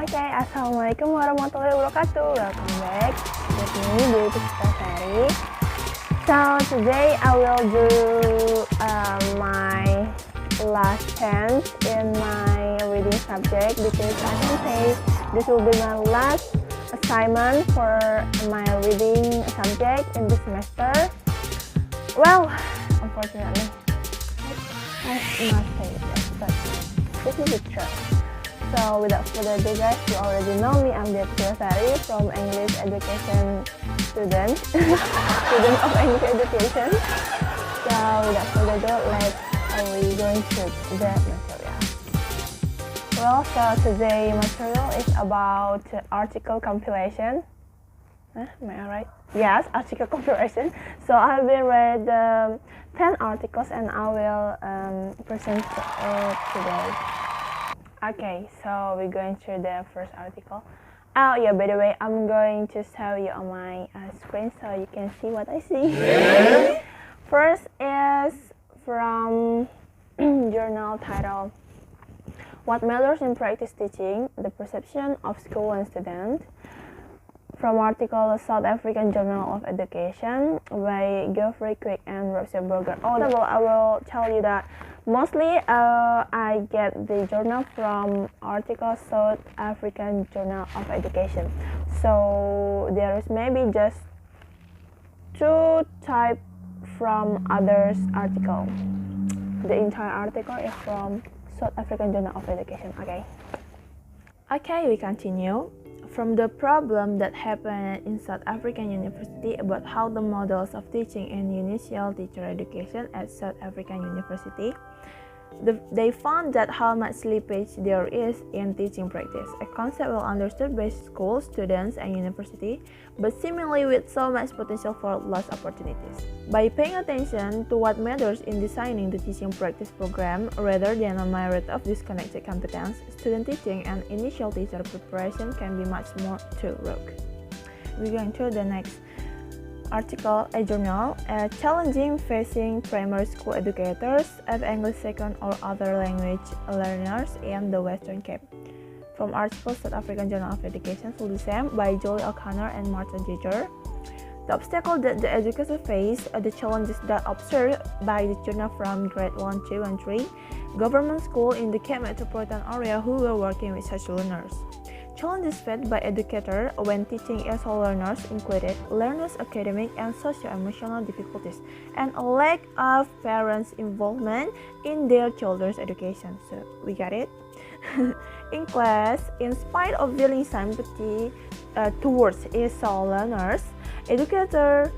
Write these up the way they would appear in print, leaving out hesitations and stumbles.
Okay, Assalamualaikum warahmatullahi wabarakatuh. Welcome back with me, Dewy Sari. So today I will do my last chance in my reading subject because I can say this will be my last assignment for my reading subject in this semester. Well, unfortunately, I must say this, but this is the truth. So without further ado guys, you already know me, I'm Geoffrey from English Education student, student of English Education. So without further ado, we going to the material. Well, so today material is about article compilation. Am I right? Yes, article compilation. So I will read 10 articles and I will present it today. Okay, so we're going through the first article. Oh yeah, by the way, I'm going to show you on my screen so you can see what I see. First is from journal titled What Matters in Practice Teaching, the Perception of School and Student. From article South African Journal of Education by Geoffrey and seiborger. I will tell you that mostly I get the journal from article South African Journal of Education. So there is maybe just 2 type from others article. The entire article is from South African Journal of Education. Okay, we continue. From the problem that happened in South African University about how the models of teaching and initial teacher education at South African University, they found that how much slippage there is in teaching practice, a concept well understood by schools, students, and university, but seemingly with so much potential for lost opportunities. By paying attention to what matters in designing the teaching practice program rather than a myriad of disconnected competence, student teaching and initial teacher preparation can be much more thorough. We're going to the next article, a journal, challenging facing primary school educators of English second or other language learners in the Western Cape. From article South African Journal of Education, full the same, by Julie O'Connor and Martha Geiger. The obstacle that the educators face are the challenges that observed by the journal from grade 1, 2, and 3 government school in the Cape metropolitan area who were working with such learners. Challenges faced by educators when teaching ESOL learners included learners' academic and socio-emotional difficulties and a lack of parents' involvement in their children's education. So, we got it? In class, in spite of feeling sympathy towards ESOL learners, educators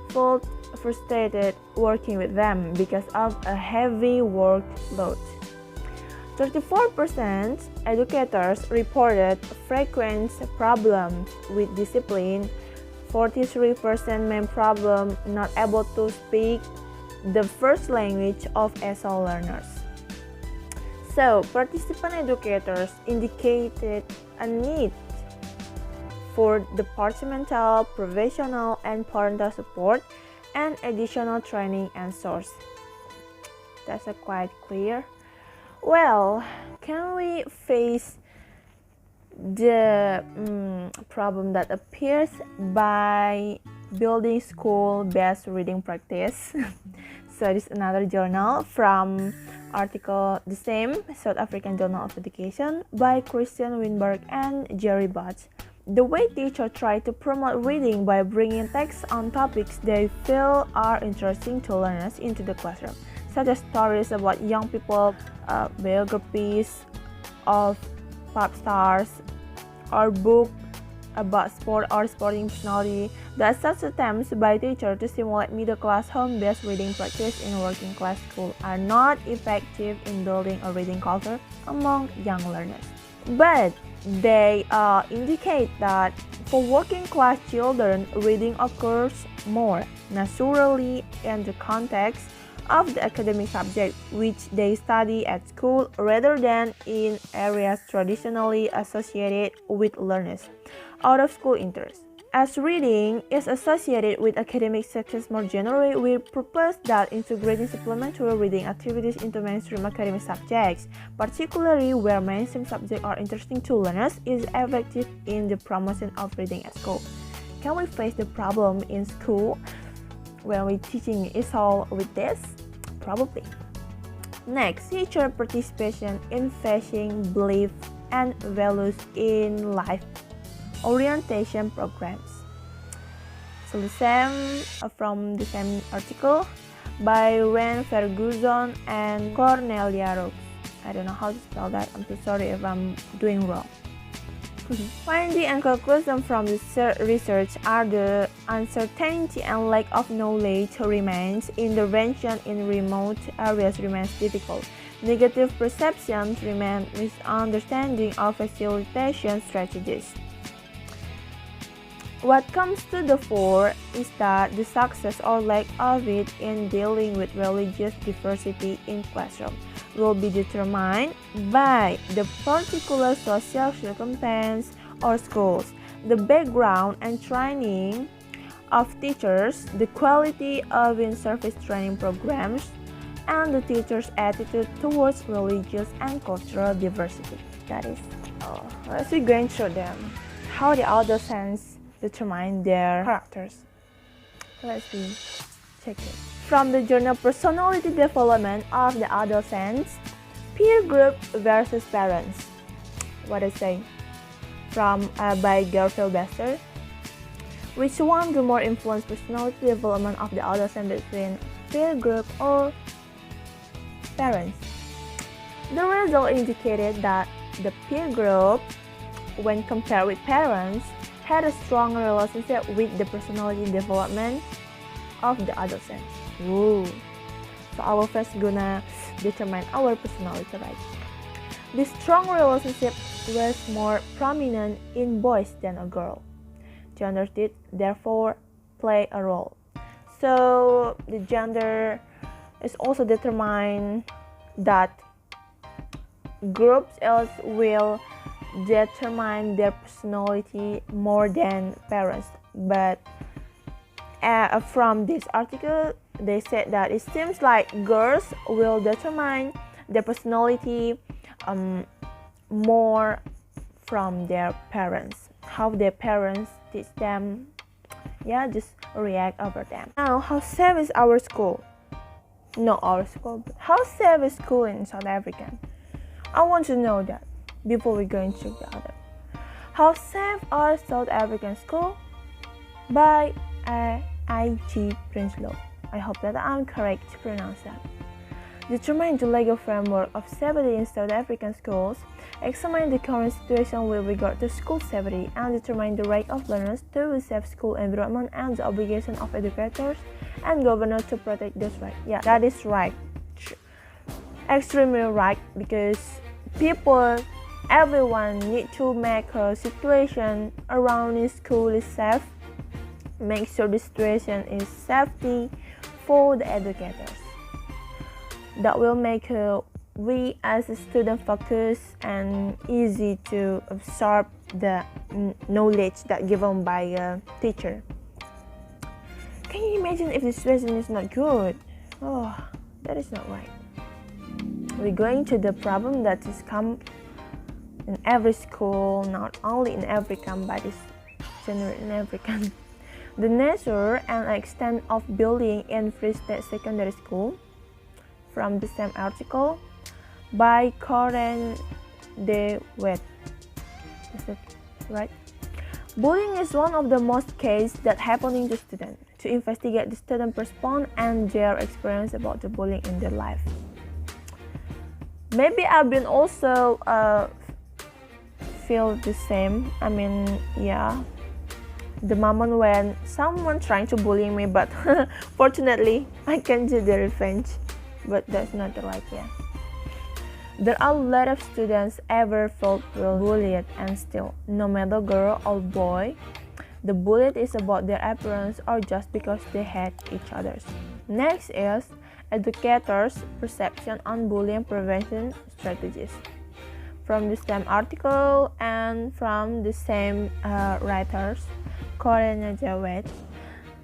felt frustrated working with them because of a heavy workload. 34% educators reported frequent problems with discipline. 43% main problem not able to speak the first language of ESOL learners. So, participant educators indicated a need for departmental, professional, and parental support and additional training and source. That's quite clear. Well, can we face the problem that appears by building school-based reading practice? So this is another journal from article the same, South African Journal of Education by Winburg and Geary. The way teachers try to promote reading by bringing texts on topics they feel are interesting to learners into the classroom, such as stories about young people, biographies of pop stars, or books about sport or sporting personality. That such attempts by teachers to simulate middle-class home-based reading practice in working-class schools are not effective in building a reading culture among young learners. But they indicate that for working-class children, reading occurs more naturally in the context of the academic subject which they study at school rather than in areas traditionally associated with learners' out-of-school interests. As reading is associated with academic success more generally, we propose that integrating supplementary reading activities into mainstream academic subjects, particularly where mainstream subjects are interesting to learners, is effective in the promotion of reading at school. Can we face the problem in school when we're teaching is all with this? Probably. Next, teacher participation in facing beliefs and values in life orientation programs. So the same from the same article by rene, ferguson, and cornelia roux. I don't know how to spell that. I'm so sorry if I'm doing wrong. Finding and conclusion from the research are the uncertainty and lack of knowledge remains, intervention in remote areas remains difficult, negative perceptions remain, misunderstanding of facilitation strategies. What comes to the fore is that the success or lack of it in dealing with religious diversity in classroom will be determined by the particular social circumstance or schools, the background and training of teachers, the quality of in-service training programs, and the teacher's attitude towards religious and cultural diversity. That is all. Let's be going through them. How the adolescents determine their characters. Let's see. Check it. From the journal Personality Development of the Adolescents, Peer Group versus Parents. What I say? From by Garfield. Which one do more influence personality development of the adolescent between peer group or parents? The result indicated that the peer group, when compared with parents, had a strong relationship with the personality development of the adolescent. Woo. So our first gonna determine our personality, right? This strong relationship was more prominent in boys than a girl. Gender did therefore play a role. So the gender is also determined that groups else will determine their personality more than parents. But from this article, they said that it seems like girls will determine their personality more from their parents. How their parents teach them, just react over them. Now, how safe is our school? Not our school, but how safe is school in South Africa? I want to know that before we go into the other. How safe are South African schools? By I.G. Prinsloo. I hope that I'm correct to pronounce that. Determine the legal framework of safety in South African schools, examine the current situation with regard to school safety, and determine the right of learners to a safe school environment and the obligation of educators and governors to protect those rights. Yeah, that is right. Extremely right, because everyone need to make a situation around the school is safe. Make sure the situation is safety for the educators. That will make we as a student focus and easy to absorb the knowledge that given by a teacher. Can you imagine if the situation is not good? Oh, that is not right. We're going to the problem that is come in every school, not only in Africa, but it's general in Africa. The nature and extent of building in Free State Secondary School, from the same article by Dewy. Is that right? Bullying is one of the most cases that happening to students. To investigate the student response and their experience about the bullying in their life. Maybe I've been also feel the same. I mean, the moment when someone trying to bully me, but fortunately I can do the revenge. But that's not the right way. There are a lot of students ever felt bullied, and still, no matter girl or boy, the bullied is about their appearance or just because they hate each other. Next is educators' perception on bullying prevention strategies. From the same article and from the same writers, cornelia.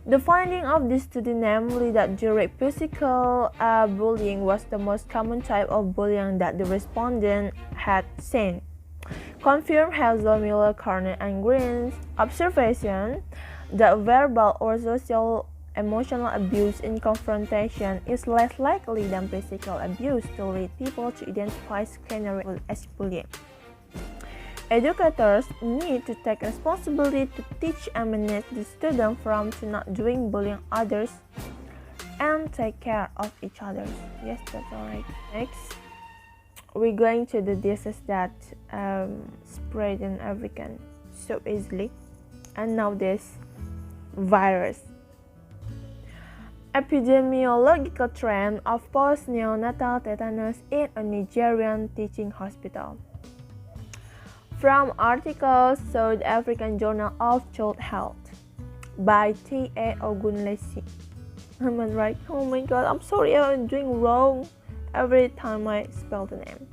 The finding of this study, namely that direct physical bullying was the most common type of bullying that the respondent had seen, confirmed Hazel, Miller, Carney, and Green's observation that verbal or social emotional abuse in confrontation is less likely than physical abuse to lead people to identify scenario as bullying. Educators need to take responsibility to teach and manage the student from to not doing bullying others and take care of each other. Yes, that's alright. Next, we're going to the disease that spread in African so easily, and now this virus. Epidemiological trend of post-neonatal tetanus in a Nigerian teaching hospital. From article South African Journal of Child Health by T.A. Ogunlesi. Am I right? Oh my god, I'm sorry, I'm doing wrong every time I spell the name.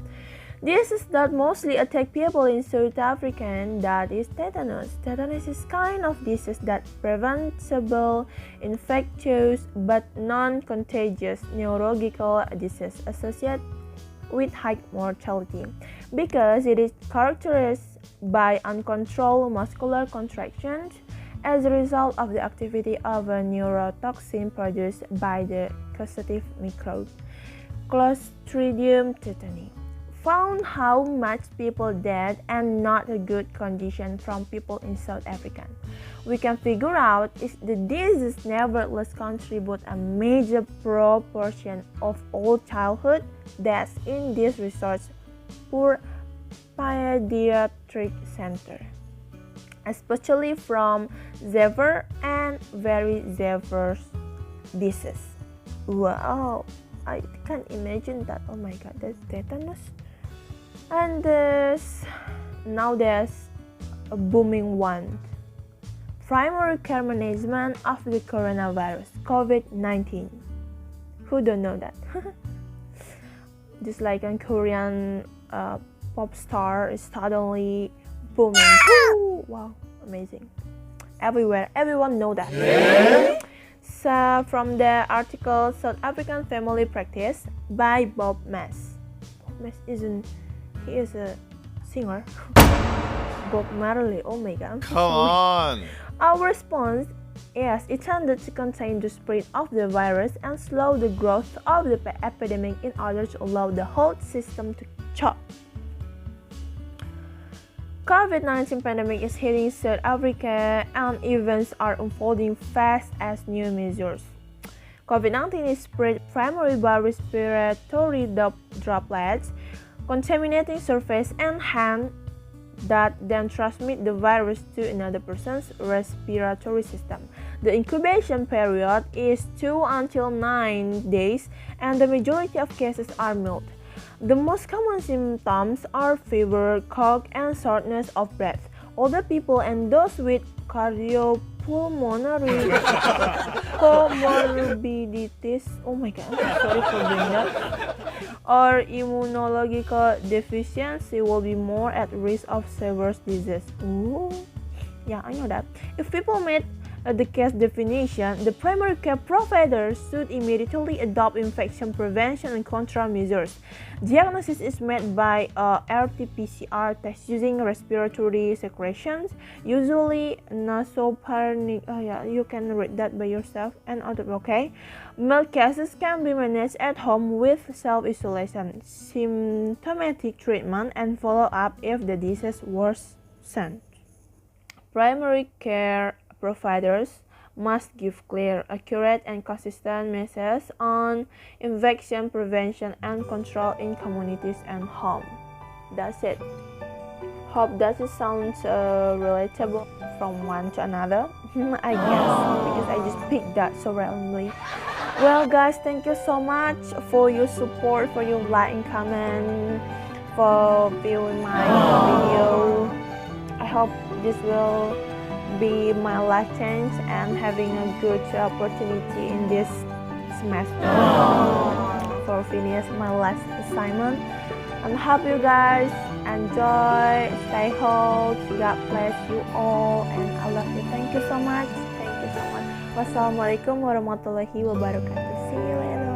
This is that mostly attack people in South Africa, that is tetanus. Tetanus is kind of disease that preventable, infectious, but non-contagious neurological disease associated with high mortality because it is characterized by uncontrolled muscular contractions as a result of the activity of a neurotoxin produced by the causative microbe Clostridium tetani. Found how much people dead and not a good condition from people in South Africa. We can figure out if the disease nevertheless contribute a major proportion of all childhood deaths in this research poor pediatric center, especially from severe and very severe disease. Wow, I can't imagine that. Oh my god, that's tetanus. And now there's a booming one. Primary care management of the coronavirus, COVID-19. Who don't know that? Just like a Korean pop star is suddenly booming. Woo! Wow, amazing. Everywhere, everyone know that. Yeah. So from the article South African Family Practice by Bob Mass. Bob Mass he is a singer. Bob Marley, oh my god. Come on! Our response is intended to contain the spread of the virus and slow the growth of the epidemic in order to allow the whole system to chop. COVID-19 pandemic is hitting South Africa and events are unfolding fast as new measures. COVID-19 is spread primarily by respiratory droplets, contaminating surface and hand that then transmit the virus to another person's respiratory system. The incubation period is 2 until 9 days and the majority of cases are mild. The most common symptoms are fever, cough, and shortness of breath. Older people and those with cardiopulmonary comorbidities, oh my god, I'm sorry for doing that, or immunological deficiency will be more at risk of severe disease. Ooh. Yeah, I know that. If people meet the case definition, the primary care provider should immediately adopt infection prevention and control measures. Diagnosis is made by a RT-PCR test using respiratory secretions, usually nasopharyngeal. Oh yeah, you can read that by yourself and other. Okay, mild cases can be managed at home with self-isolation, symptomatic treatment, and follow-up if the disease worsens. Primary care providers must give clear, accurate, and consistent messages on infection prevention and control in communities and home. That's it. Hope that it sounds relatable from one to another. I guess, because I just picked that so randomly. Well guys, thank you so much for your support, for your like and comment, for viewing my video. I hope this will be my last chance and having a good opportunity in this semester for finish my last assignment. Hope you guys enjoy, stay healthy, God bless you all, and I love you. Thank you so much. Thank you so much. Wassalamualaikum warahmatullahi wabarakatuh. See you later.